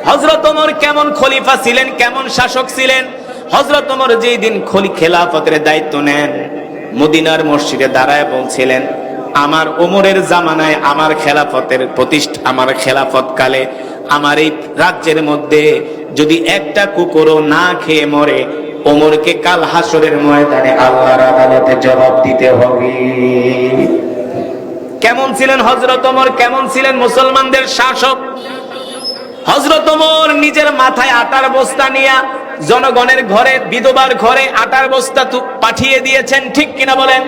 হযরত ওমর কেমন খলিফা ছিলেন, কেমন শাসক ছিলেন। হযরত ওমর যেই দিন খেলাফতের দায়িত্ব নেন, মদিনার মসজিদে দাঁড়ায় বলছিলেন, আমার ওমরের জামানায় আমার খেলাফত কালে আমার এই রাজ্যের মধ্যে যদি একটা কুকুরও না খেয়ে মরে, ওমরকে কাল হাসরের ময়দানে আল্লাহর আদালতে জবাব দিতে হবে। কেমন ছিলেন হযরত ওমর, কেমন ছিলেন মুসলমানদের শাসক। হযরত ওমর নিজের মাথায় আটার বস্তা নিয়ে জনগণের ঘরে, বিধবার ঘরে আটার বস্তা পাঠিয়ে দিয়েছেন, ঠিক কিনা বলেন?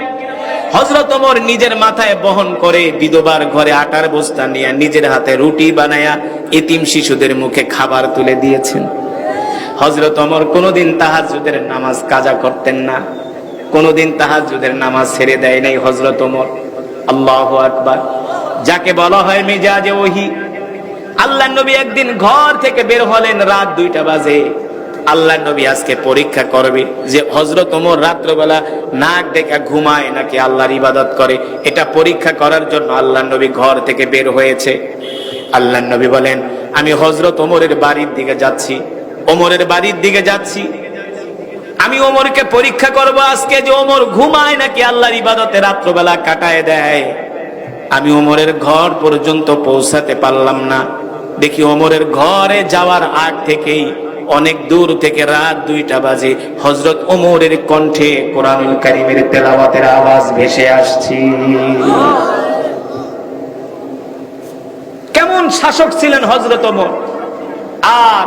হযরত ওমর নিজের মাথায় বহন করে বিধবার ঘরে আটার বস্তা নিয়ে নিজের হাতে রুটি বানায়া এতিম শিশুদের মুখে খাবার তুলে দিয়েছেন। হযরত ওমর কোনোদিন তাহাজ্জুদের নামাজ কাজা করতেন না, কোনোদিন তাহাজ্জুদের নামাজ ছেড়ে দেয় নাই হযরত ওমর। আল্লাহু আকবার। যাকে বলা হয় মিজাজে ওহী। আল্লাহর নবী একদিন ঘর থেকে বের হলেন, রাত 2টা বাজে। আল্লাহর নবী আজকে পরীক্ষা করবে যে হযরত ওমর রাত্রবেলা নাক ডেকে ঘুমায় নাকি আল্লাহর ইবাদত করে। এটা পরীক্ষা করার জন্য আল্লাহর নবী ঘর থেকে বের হয়েছে। আল্লাহর নবী বলেন, আমি হযরত ওমরের বাড়ির দিকে যাচ্ছি, ওমরের বাড়ির দিকে যাচ্ছি। আমি ওমরকে পরীক্ষা করব আজকে যে ওমর ঘুমায় নাকি আল্লাহর ইবাদতে রাত্রবেলা কাটায় দেয়। আমি ওমরের ঘর পর্যন্ত পৌঁছাতে পারলাম না। দেখি ওমরের ঘরে যাওয়ার আগ থেকেই অনেক দূর থেকে রাত 2টা বাজে হযরত ওমরের কণ্ঠে কোরআনুল কারীমের তেলাওয়াতের আওয়াজ ভেসে আসছে। কেমন শাসক ছিলেন হযরত ওমর। আর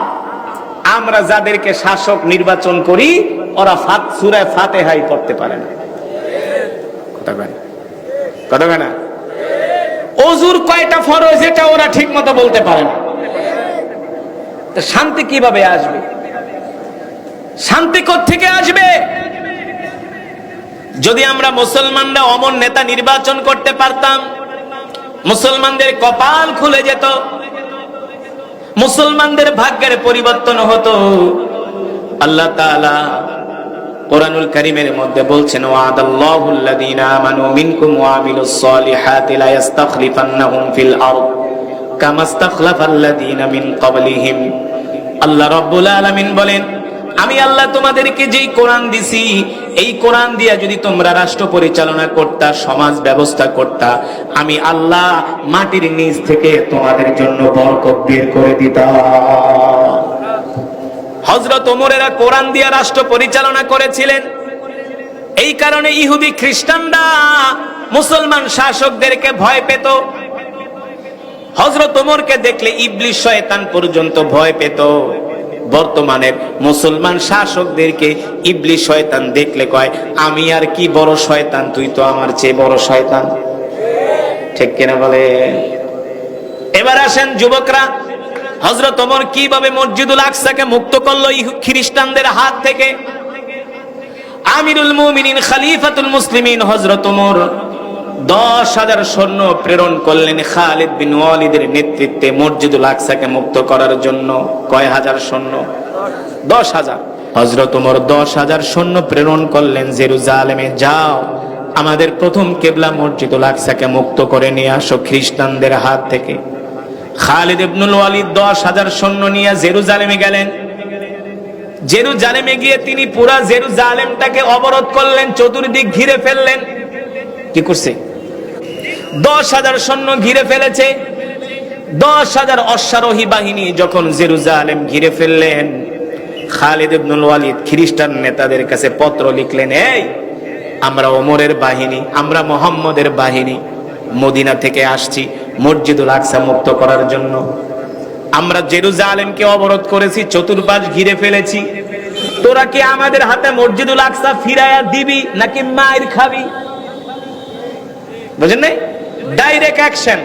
আমরা যাদেরকে শাসক নির্বাচন করি, ওরা সূরা ফাতিহাই পড়তে পারে না। কথা বলে না। ওযুর কয়টা ফরজ এটা ওরা ঠিক মতো বলতে পারে না। শান্তি কিভাবে আসবে? শান্তি কোত্থেকে আসবে? যদি আমরা মুসলমানরা অমর নেতা নির্বাচন করতে পারতাম, মুসলমানদের কপাল খুলে যেত, মুসলমানদের ভাগ্যের পরিবর্তন হতো। আল্লাহ তাআলা কোরআনুল কারীমের মধ্যে বলছেন, ওয়াদাল্লাহুল লাযীনা আমানু মিনকুম ওয়া আমিলুস সালিহাতি লা ইস্তাখলিফান্নাহুম ফিল আরদ কামা ইস্তাখলাফাল লাযীনা মিন ক্বাবলিহিম। আল্লাহ রাব্বুল আলামিন বলেন, আমি আল্লাহ তোমাদেরকে যেই কোরআন দিছি, এই কোরআন দিয়া যদি তোমরা রাষ্ট্র পরিচালনা করতা, সমাজ ব্যবস্থা করতা, আমি আল্লাহ মাটির নিচ থেকে তোমাদের জন্য বরকত বের করে দিতাম। হযরত ওমরেরা কোরআন দিয়া রাষ্ট্র পরিচালনা করেছিলেন। এই কারণে ইহুদি খ্রিস্টানরা মুসলমান শাসকদেরকে ভয় পেত। হযরত ওমরকে দেখলে ইবলিস শয়তান পর্যন্ত ভয় পেত। বর্তমানের মুসলমান শাসকদেরকে ইবলিস শয়তান দেখলে কয়, আমি আর কি বড় শয়তান, তুই তো আমার চেয়ে বড় শয়তান। ঠিক কিনা বলে? এবার আসেন যুবকরা, হযরত ওমর কিভাবে মসজিদুল আকসাকে মুক্ত করলো খ্রিস্টানদের হাত থেকে। আমিরুল মুমিনিন খলিফাতুল মুসলিমিন হযরত ওমর 10,000 সৈন্য প্রেরণ করলেন খালিদ বিন ওয়ালিদের নেতৃত্বে মসজিদুল আকসাকে মুক্ত করার জন্য। কয় হাজার সৈন্য? 10,000। হযরত ওমর 10,000 সৈন্য প্রেরণ করলেন জেরুজালেমে, যাও আমাদের প্রথম কিবলা মসজিদুল আকসাকে মুক্ত করে নিয়ে আসো খ্রিস্টানদের হাত থেকে। খালিদ ইবনুল ওয়ালিদ 10,000 সৈন্য নিয়ে জেরুজালেমে গেলেন। জেরুজালেমে গিয়ে তিনি পুরা জেরুজালেমটাকে অবরোধ করলেন, চতুর্দিক ঘিরে ফেললেন। কি করছে? 10,000 সৈন্য ঘিরে ফেলেছে। 10,000 অশ্বারোহী বাহিনী যখন জেরুজালেম ঘিরে ফেললেন, খালিদ ইবনুল ওয়ালিদ খ্রিস্টান নেতাদের কাছে পত্র লিখলেন, এই আমরা ওমরের বাহিনী, আমরা মুহাম্মদের বাহিনী মদিনা থেকে আসছি মসজিদুল আকসা মুক্ত করার জন্য। আমরা জেরুজালেমকে অবরোধ করেছি, চতুর্পাশ ঘিরে ফেলেছি। তোরা কি আমাদের হাতে মসজিদুল আকসা ফিরাইয়া দিবি নাকি মাইর খাবি? বুঝেন নাই? Direct action.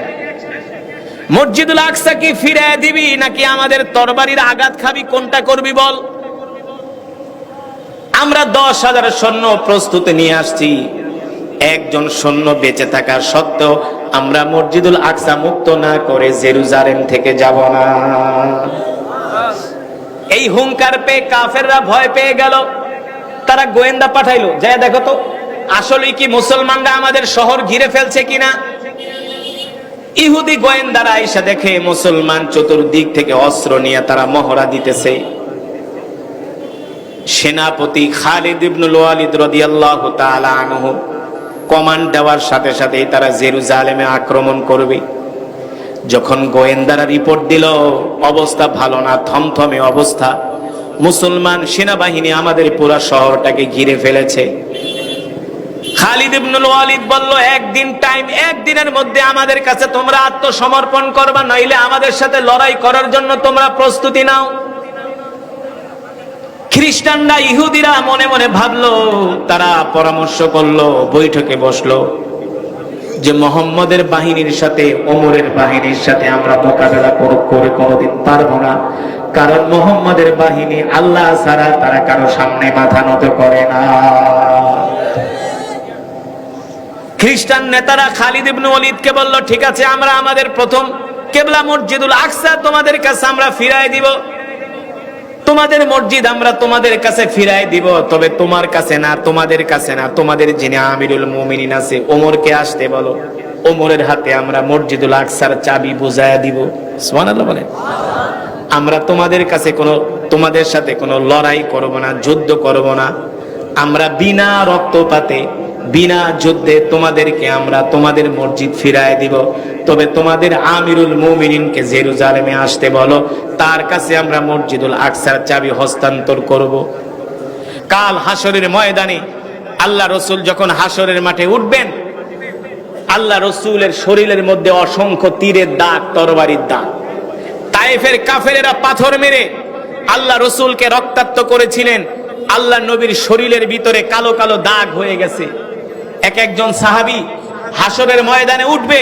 মসজিদুল আকসা কি ফিরাইয়া দিবি নাকি আমাদের তরবারির আঘাত খাবি? কোনটা করবি বল? আমরা 10,000 সৈন্য প্রস্তুতি নিয়ে আসছি। একজন সৈন্য বেঁচে থাকা সত্ত্বেও আমরা মসজিদুল আকসা মুক্ত না করে জেরুজালেম থেকে যাব না। এই হুঙ্কার পেয়ে কাফেররা ভয় পেয়ে গেল। তারা গোয়েন্দা পাঠাইলো, যায় দেখো তো আসলে কি মুসলমানরা আমাদের শহর ঘিরে ফেলছে কিনা। ইহুদি গোয়েন্দারা আয়েশা দেখে মুসলমান চতুর্দিক থেকে অস্ত্র নিয়ে তারা মহড়া দিতেছে। সেনাপতি খালিদ ইবনুল ওয়ালিদ রাদিয়াল্লাহু তাআলা আনহু কমান্ড দেওয়ার সাথে সাথে তারা জেরুজালেমে আক্রমণ করবে। যখন গোয়েন্দারা রিপোর্ট দিল অবস্থা ভালো না, থমথমে অবস্থা, মুসলমান সেনাবাহিনী আমাদের পুরো শহরটাকে ঘিরে ফেলেছে। খালিদ ইবনুল ওয়ালিদ বলল, একদিন টাইম, একদিনের মধ্যে আমাদের কাছে তোমরা আত্মসমর্পণ করবা, নইলে আমাদের সাথে লড়াই করার জন্য তোমরা প্রস্তুতি নাও। খ্রিস্টানরা, ইহুদিরা মনে মনে ভাবলো, তারা পরামর্শ করলো, বৈঠকে বসলো যে মোহাম্মদের বাহিনীর সাথে ওমরের বাহিনীর সাথে আমরা মোকাবেলা করে কোনোদিন পারবো না, কারণ মোহাম্মদের বাহিনী আল্লাহ ছাড়া তারা কারো সামনে মাথা নত করে না। খ্রিস্টান নেতারা খালিদ ইবনে ওয়ালিদকে বলল, ঠিক আছে, আমরা আমাদের প্রথম কিবলা মসজিদুল আকসা তোমাদের কাছে আমরা ফিরায় দিব, তোমাদের মসজিদ আমরা তোমাদের কাছে ফিরায় দিব, তবে তোমার কাছে না, তোমাদের কাছে না, তোমাদের যিনি আমিরুল মুমিনিন আছে ওমরকে আসতে বলো, ওমরের হাতে আমরা মসজিদুল আকসার চাবি বুঝায়া দিব। সুবহানাল্লাহ বলেন। আমরা তোমাদের কাছে তোমাদের সাথে কোনো লড়াই করব না, যুদ্ধ করব না, আমরা বিনা রক্তপাতে বিনা যুদ্ধে তোমাদেরকে আমরা তোমাদের মসজিদ ফিরায় দিব, তবে তোমাদের আমিরুল মুমিনিনকে জেরুজালেমে আসতে বলো, তার কাছে আমরা মসজিদুল আকসার চাবি হস্তান্তর করব। কাল হাসরের ময়দানে আল্লাহ রসুল যখন হাসরের মাঠে উঠবেন, আল্লাহ রসুলের শরীরের মধ্যে অসংখ্য তীরের দাগ, তরবারির দাগ। তায়েফের কাফেরেরা পাথর মেরে আল্লাহ রসুলকে রক্তাক্ত করেছিলেন, আল্লাহ নবীর শরীরের ভিতরে কালো কালো দাগ হয়ে গেছে। এক একজন সাহাবী হাসরের ময়দানে উঠবে,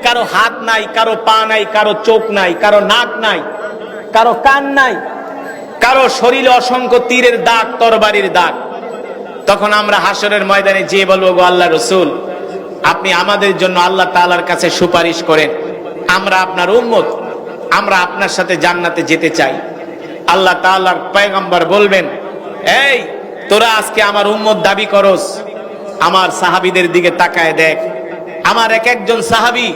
কারো হাত নাই, কারো পা নাই, কারো চোখ নাই, কারো নাক নাই, কারো কান নাই, কারো শরীরে অসংখ্য তীরের দাগ, তরবারির দাগ। তখন আমরা হাসরের ময়দানে যে বলবো, গো আল্লাহ রসুল, আপনি আমাদের জন্য আল্লাহ তাআলার কাছে সুপারিশ করেন, আমরা আপনার উম্মত, আমরা আপনার সাথে জান্নাতে যেতে চাই। আল্লাহ তাআলার পয়গম্বর বলবেন, এই তোরা আজকে আমার উম্মত দাবি করস, আমার সাহাবীদের দিকে তাকায় দেখ, আমার এক একজন সাহাবী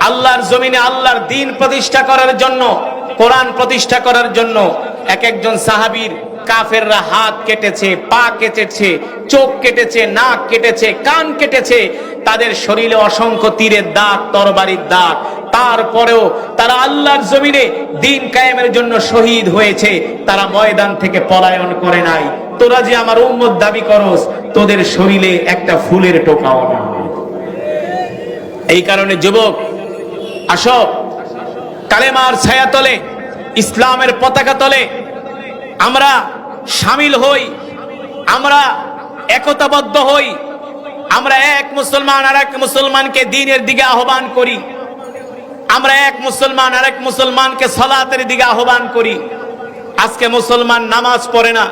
আল্লাহর জমিনে আল্লাহর দ্বীন প্রতিষ্ঠা করার জন্য, কোরআন প্রতিষ্ঠা করার জন্য এক একজন সাহাবীর কাফেররা হাত কেটেছে, পা কেটেছে, চোখ কেটেছে, নাক কেটেছে, কান কেটেছে, তাদের শরীরে অসংখ্য তীরের দাগ, তরবারির দাগ, তারপরেও তারা আল্লাহর জমিনে দ্বীন কায়েমের জন্য শহীদ হয়েছে, তারা ময়দান থেকে পলায়ন করে নাই। তোরা যে আমার উম্মত দাবি করস, তোদের শরীরে একটা ফুলের টোকাও না। এই কারণে যুবক, আসো কালেমার ছায়া তলে, ইসলামের পতাকা তলে আমরা শামিল হই, আমরা একতাবদ্ধ হই, আমরা এক মুসলমান আর এক মুসলমানকে দ্বীনের দিকে আহ্বান করি, আমরা এক মুসলমান আর এক মুসলমানকে সালাতের দিকে আহ্বান করি। আজকে মুসলমান নামাজ পড়ে না,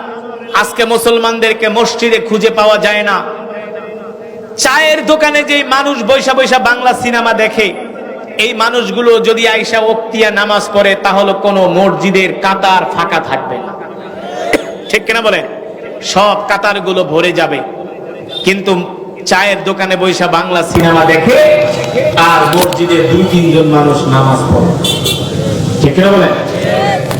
আজকে মুসলমানদেরকে মসজিদে খুঁজে পাওয়া যায় না। চায়ের দোকানে যে মানুষ বৈশা বৈশা বাংলা সিনেমা দেখে, এই মানুষগুলো যদি আয়েশা ওক্তিয়া নামাজ পড়ে, তাহলে কোনো মসজিদের কাতার ফাঁকা থাকবে না, ঠিক কিনা বলেন? সব কাতারগুলো ভরে যাবে। কিন্তু চায়ের দোকানে বৈশা বাংলা সিনেমা দেখে আর মসজিদে 2-3 জন মানুষ নামাজ পড়ে, ঠিক কিনা বলেন?